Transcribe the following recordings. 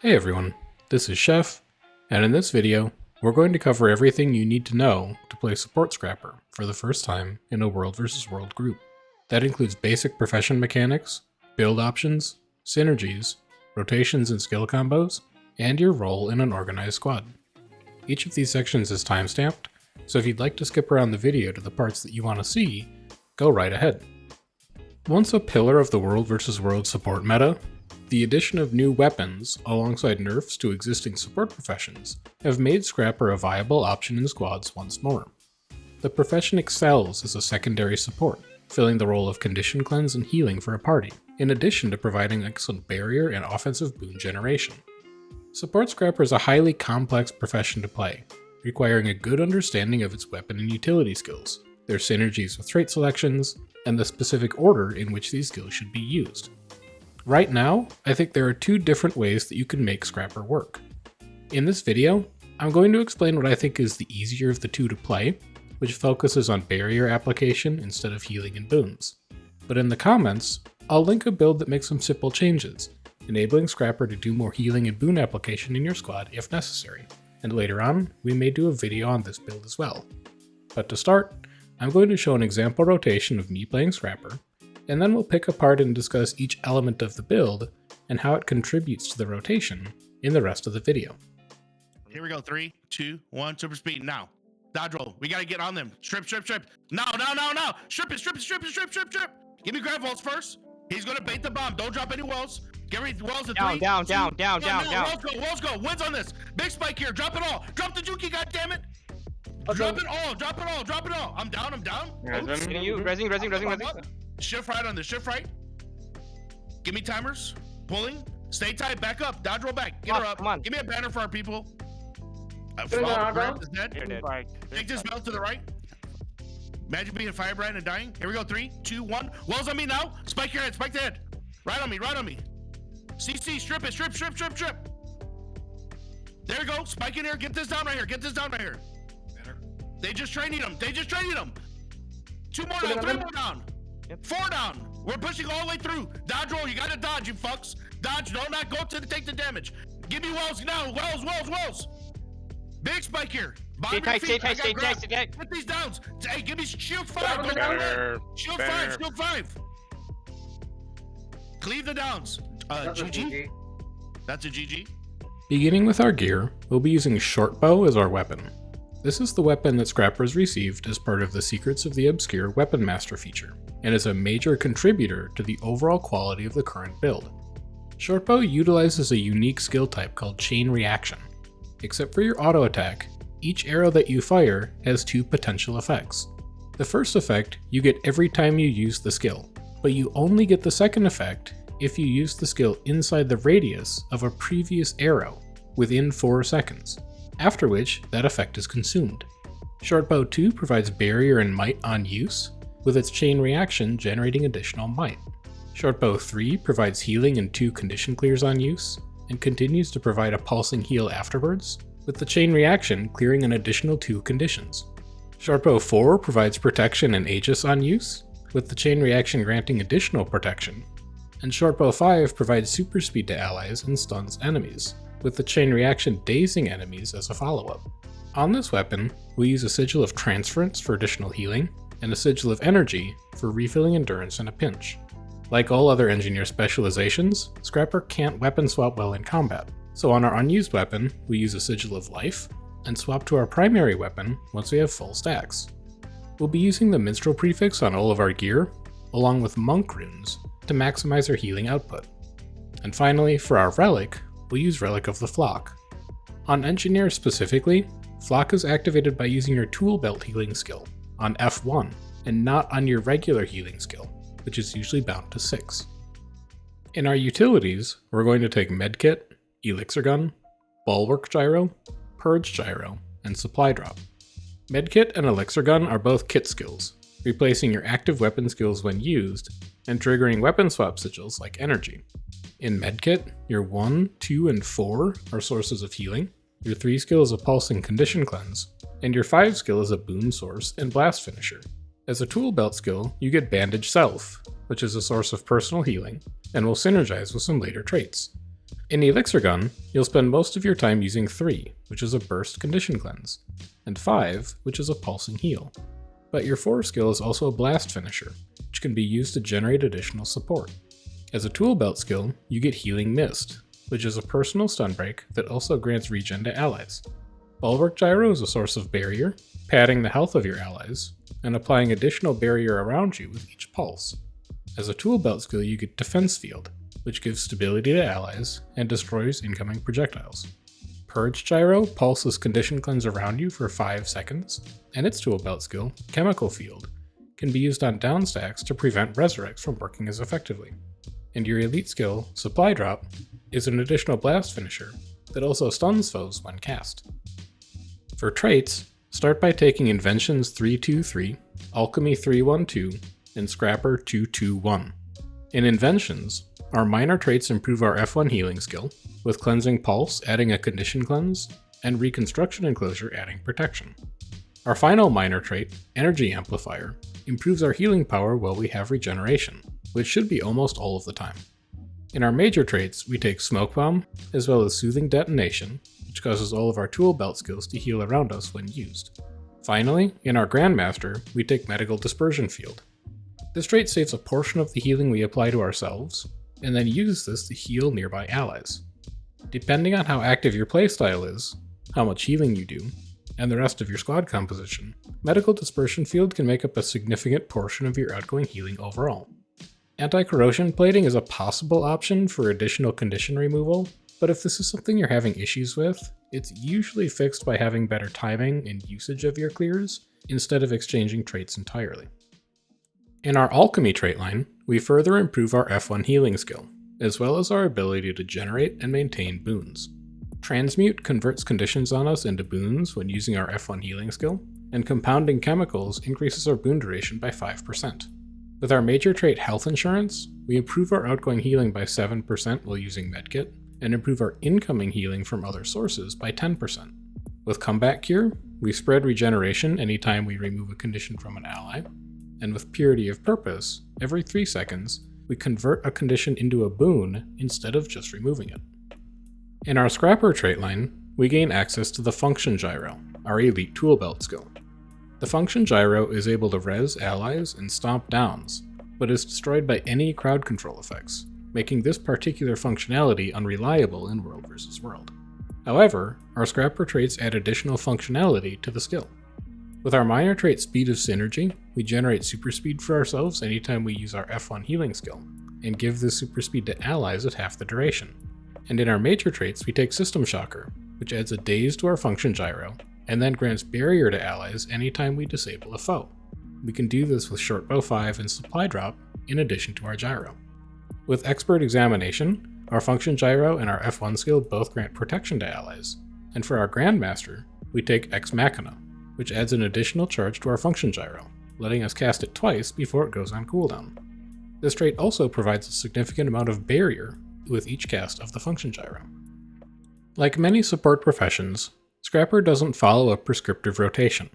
Hey everyone, this is Chef, and in this video, we're going to cover everything you need to know to play Support Scrapper for the first time in a World vs. World group. That includes basic profession mechanics, build options, synergies, rotations and skill combos, and your role in an organized squad. Each of these sections is timestamped, so if you'd like to skip around the video to the parts that you want to see, go right ahead. Once a pillar of the World vs. World support meta, the addition of new weapons, alongside nerfs to existing support professions, have made Scrapper a viable option in squads once more. The profession excels as a secondary support, filling the role of condition cleanse and healing for a party, in addition to providing excellent barrier and offensive boon generation. Support Scrapper is a highly complex profession to play, requiring a good understanding of its weapon and utility skills, their synergies with trait selections, and the specific order in which these skills should be used. Right now, I think there are two different ways that you can make Scrapper work. In this video, I'm going to explain what I think is the easier of the two to play, which focuses on barrier application instead of healing and boons. But in the comments, I'll link a build that makes some simple changes, enabling Scrapper to do more healing and boon application in your squad if necessary, and later on, we may do a video on this build as well. But to start, I'm going to show an example rotation of me playing Scrapper, and then we'll pick apart and discuss each element of the build and how it contributes to the rotation in the rest of the video. Here we go. 3, 2, 1. Super speed now. Dodge roll. We gotta get on them. Strip. No. Strip it. Give me grab walls first. He's gonna bait the bomb. Don't drop any walls. Get ready. Walls at 3. Down. Walls go. Wins on this. Big spike here. Drop it all. Drop the juki. God damn it. Drop it all. I'm down. Resing. Shift right on this. Shift right. Give me timers. Pulling. Stay tight. Back up. Dodge roll back. Get her up. Come on. Give me a banner for our people. Is dead. Take this belt to the right. Imagine being firebrand and dying. Here we go. 3, 2, 1. Walls on me now. Spike your head. Spike the head. Right on me. CC. Strip it. Strip. There we go. Spike in here. Get this down right here. They just training them. 2 more down. 3 more down. 4 down. We're pushing all the way through. Dodge roll. You gotta dodge, you fucks. Dodge. Do not go to take the damage. Give me walls now. Walls. Big spike here. Stay tight. Get these downs. Hey, give me shield 5. Shield 5. Cleave the downs. GG. That's a GG. Beginning with our gear, we'll be using Shortbow as our weapon. This is the weapon that Scrappers received as part of the Secrets of the Obscure Weapon Master feature, and is a major contributor to the overall quality of the current build. Shortbow utilizes a unique skill type called Chain Reaction. Except for your auto attack, each arrow that you fire has 2 potential effects. The first effect you get every time you use the skill, but you only get the second effect if you use the skill inside the radius of a previous arrow within 4 seconds, after which that effect is consumed. Shortbow 2 provides barrier and might on use, with its chain reaction generating additional might. Shortbow 3 provides healing and 2 condition clears on use, and continues to provide a pulsing heal afterwards, with the chain reaction clearing an additional 2 conditions. Shortbow 4 provides protection and Aegis on use, with the chain reaction granting additional protection. And Shortbow 5 provides super speed to allies and stuns enemies, with the chain reaction dazing enemies as a follow-up. On this weapon, we use a Sigil of Transference for additional healing, and a Sigil of Energy for refilling endurance in a pinch. Like all other engineer specializations, Scrapper can't weapon swap well in combat, so on our unused weapon, we use a Sigil of Life, and swap to our primary weapon once we have full stacks. We'll be using the Minstrel prefix on all of our gear, along with Monk runes, to maximize our healing output. And finally, for our relic, we'll use Relic of the Flock. On Engineer specifically, Flock is activated by using your Tool Belt healing skill on F1, and not on your regular healing skill, which is usually bound to 6. In our utilities, we're going to take Medkit, Elixir Gun, Bulwark Gyro, Purge Gyro, and Supply Drop. Medkit and Elixir Gun are both kit skills, replacing your active weapon skills when used, and triggering weapon swap sigils like Energy. In Medkit, your 1, 2, and 4 are sources of healing, your 3 skill is a pulsing condition cleanse, and your 5 skill is a boon source and blast finisher. As a tool belt skill, you get Bandage Self, which is a source of personal healing, and will synergize with some later traits. In Elixir Gun, you'll spend most of your time using 3, which is a burst condition cleanse, and 5, which is a pulsing heal. But your 4 skill is also a blast finisher, which can be used to generate additional support. As a tool belt skill, you get Healing Mist, which is a personal stun break that also grants regen to allies. Bulwark Gyro is a source of barrier, padding the health of your allies, and applying additional barrier around you with each pulse. As a tool belt skill, you get Defense Field, which gives stability to allies and destroys incoming projectiles. Purge Gyro pulses condition cleanse around you for 5 seconds, and its tool belt skill, Chemical Field, can be used on downstacks to prevent resurrects from working as effectively. And your elite skill, Supply Drop, is an additional blast finisher that also stuns foes when cast. For traits, start by taking Inventions 323, Alchemy 312, and Scrapper 221. In Inventions, our minor traits improve our F1 healing skill, with Cleansing Pulse adding a condition cleanse, and Reconstruction Enclosure adding protection. Our final minor trait, Energy Amplifier, improves our healing power while we have regeneration, which should be almost all of the time. In our major traits, we take Smoke Bomb, as well as Soothing Detonation, which causes all of our tool belt skills to heal around us when used. Finally, in our Grandmaster, we take Medical Dispersion Field. This trait saves a portion of the healing we apply to ourselves, and then uses this to heal nearby allies. Depending on how active your playstyle is, how much healing you do, and the rest of your squad composition, Medical Dispersion Field can make up a significant portion of your outgoing healing overall. Anti-corrosion plating is a possible option for additional condition removal, but if this is something you're having issues with, it's usually fixed by having better timing and usage of your clears, instead of exchanging traits entirely. In our Alchemy Traitline, we further improve our F1 healing skill, as well as our ability to generate and maintain boons. Transmute converts conditions on us into boons when using our F1 healing skill, and Compounding Chemicals increases our boon duration by 5%. With our major trait Health Insurance, we improve our outgoing healing by 7% while using Medkit, and improve our incoming healing from other sources by 10%. With Comeback Cure, we spread regeneration anytime we remove a condition from an ally, and with Purity of Purpose, every 3 seconds, we convert a condition into a boon instead of just removing it. In our Scrapper Traitline, we gain access to the Function Gyro, our elite tool belt skill. The Function Gyro is able to res allies and stomp downs, but is destroyed by any crowd control effects, making this particular functionality unreliable in World vs. World. However, our Scrapper traits add additional functionality to the skill. With our minor trait Speed of Synergy, we generate super speed for ourselves anytime we use our F1 healing skill, and give this super speed to allies at half the duration. And in our major traits, we take System Shocker, which adds a daze to our Function Gyro, and then grants barrier to allies anytime we disable a foe. We can do this with Shortbow 5 and Supply Drop, in addition to our Gyro. With Expert Examination, our Function Gyro and our F1 skill both grant protection to allies, and for our Grandmaster, we take Ex Machina, which adds an additional charge to our Function Gyro, letting us cast it twice before it goes on cooldown. This trait also provides a significant amount of barrier with each cast of the Function Gyro. Like many support professions, Scrapper doesn't follow a prescriptive rotation.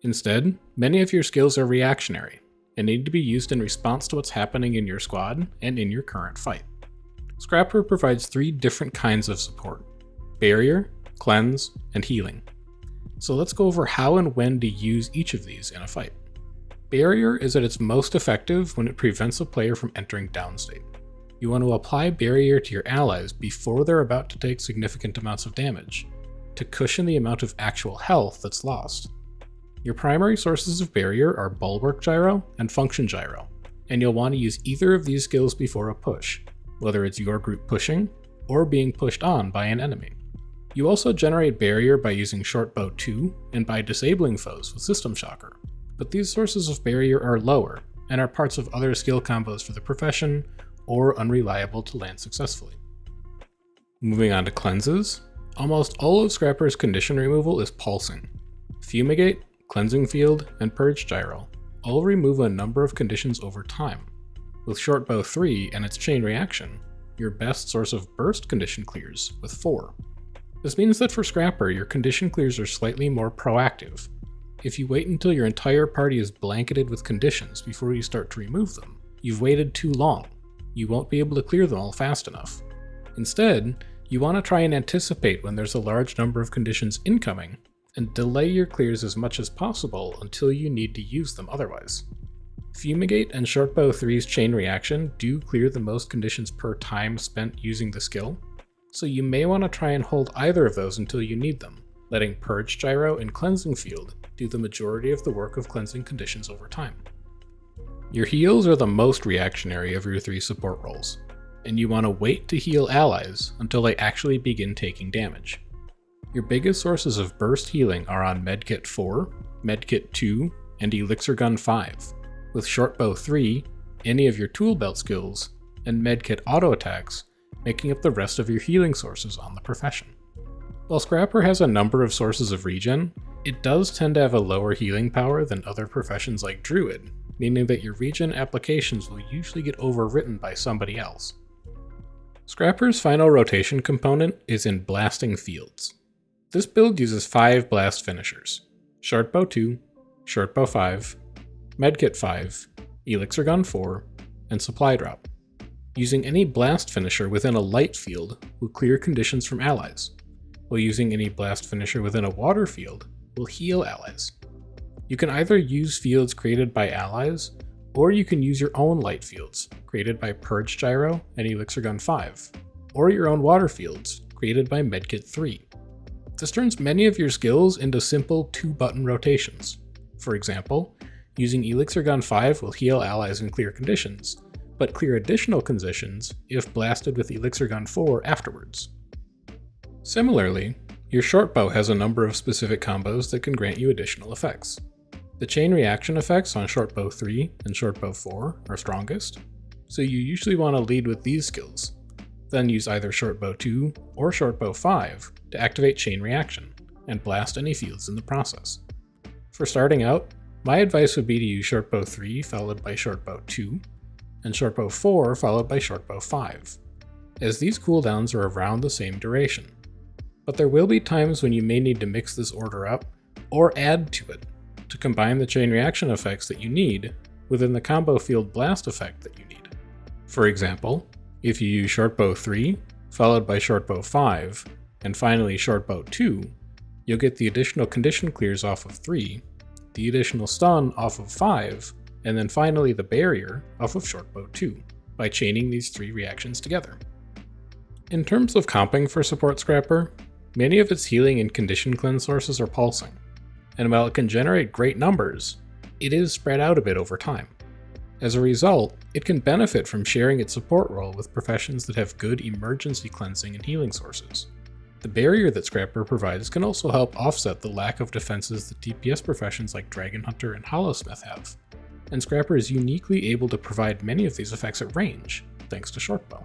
Instead, many of your skills are reactionary, and need to be used in response to what's happening in your squad and in your current fight. Scrapper provides 3 different kinds of support: Barrier, Cleanse, and Healing. So let's go over how and when to use each of these in a fight. Barrier is at its most effective when it prevents a player from entering downstate. You want to apply Barrier to your allies before they're about to take significant amounts of damage, to cushion the amount of actual health that's lost. Your primary sources of Barrier are Bulwark Gyro and Function Gyro, and you'll want to use either of these skills before a push, whether it's your group pushing, or being pushed on by an enemy. You also generate Barrier by using Shortbow 2 and by disabling foes with System Shocker, but these sources of Barrier are lower and are parts of other skill combos for the profession or unreliable to land successfully. Moving on to cleanses, almost all of Scrapper's condition removal is pulsing. Fumigate, Cleansing Field, and Purge Gyro all remove a number of conditions over time. With Shortbow 3 and its chain reaction, your best source of burst condition clears with 4. This means that for Scrapper, your condition clears are slightly more proactive. If you wait until your entire party is blanketed with conditions before you start to remove them, you've waited too long. You won't be able to clear them all fast enough. Instead, you want to try and anticipate when there's a large number of conditions incoming, and delay your clears as much as possible until you need to use them otherwise. Fumigate and Shortbow 3's chain reaction do clear the most conditions per time spent using the skill, so you may want to try and hold either of those until you need them, letting Purge Gyro and Cleansing Field do the majority of the work of cleansing conditions over time. Your heals are the most reactionary of your 3 support roles, and you want to wait to heal allies until they actually begin taking damage. Your biggest sources of burst healing are on Medkit 4, Medkit 2, and Elixir Gun 5, with Shortbow 3, any of your tool belt skills, and Medkit auto attacks making up the rest of your healing sources on the profession. While Scrapper has a number of sources of regen, it does tend to have a lower healing power than other professions like Druid, meaning that your regen applications will usually get overwritten by somebody else. Scrapper's final rotation component is in Blasting Fields. This build uses 5 blast finishers: Shortbow 2, Shortbow 5, Medkit 5, Elixir Gun 4, and Supply Drop. Using any blast finisher within a light field will clear conditions from allies, while using any blast finisher within a water field will heal allies. You can either use fields created by allies, or you can use your own light fields, created by Purge Gyro and Elixir Gun 5, or your own water fields, created by Medkit 3. This turns many of your skills into simple 2-button rotations. For example, using Elixir Gun 5 will heal allies and clear conditions, but clear additional conditions if blasted with Elixir Gun 4 afterwards. Similarly, your Shortbow has a number of specific combos that can grant you additional effects. The chain reaction effects on Shortbow 3 and Shortbow 4 are strongest, so you usually want to lead with these skills, then use either Shortbow 2 or Shortbow 5 to activate chain reaction, and blast any fields in the process. For starting out, my advice would be to use Shortbow 3 followed by Shortbow 2, and Shortbow 4 followed by Shortbow 5, as these cooldowns are around the same duration. But there will be times when you may need to mix this order up, or add to it, to combine the chain reaction effects that you need within the combo field blast effect that you need. For example, if you use Shortbow 3, followed by Shortbow 5, and finally Shortbow 2, you'll get the additional condition clears off of 3, the additional stun off of 5, and then finally the barrier off of Shortbow 2, by chaining these 3 reactions together. In terms of comping for Support Scrapper, many of its healing and condition cleanse sources are pulsing, and while it can generate great numbers, it is spread out a bit over time. As a result, it can benefit from sharing its support role with professions that have good emergency cleansing and healing sources. The barrier that Scrapper provides can also help offset the lack of defenses that DPS professions like Dragon Hunter and Hollowsmith have, and Scrapper is uniquely able to provide many of these effects at range, thanks to Shortbow.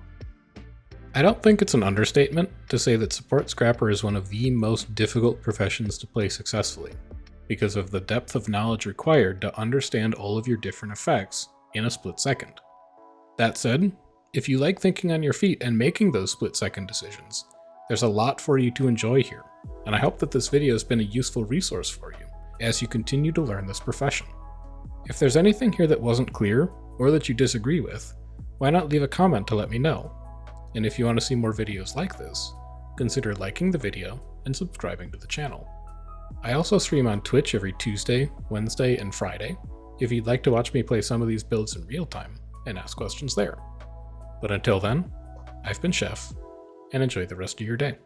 I don't think it's an understatement to say that Support Scrapper is one of the most difficult professions to play successfully, because of the depth of knowledge required to understand all of your different effects in a split second. That said, if you like thinking on your feet and making those split-second decisions, there's a lot for you to enjoy here, and I hope that this video has been a useful resource for you as you continue to learn this profession. If there's anything here that wasn't clear, or that you disagree with, why not leave a comment to let me know? And if you want to see more videos like this, consider liking the video and subscribing to the channel. I also stream on Twitch every Tuesday, Wednesday, and Friday, if you'd like to watch me play some of these builds in real time and ask questions there. But until then, I've been Chef, and enjoy the rest of your day.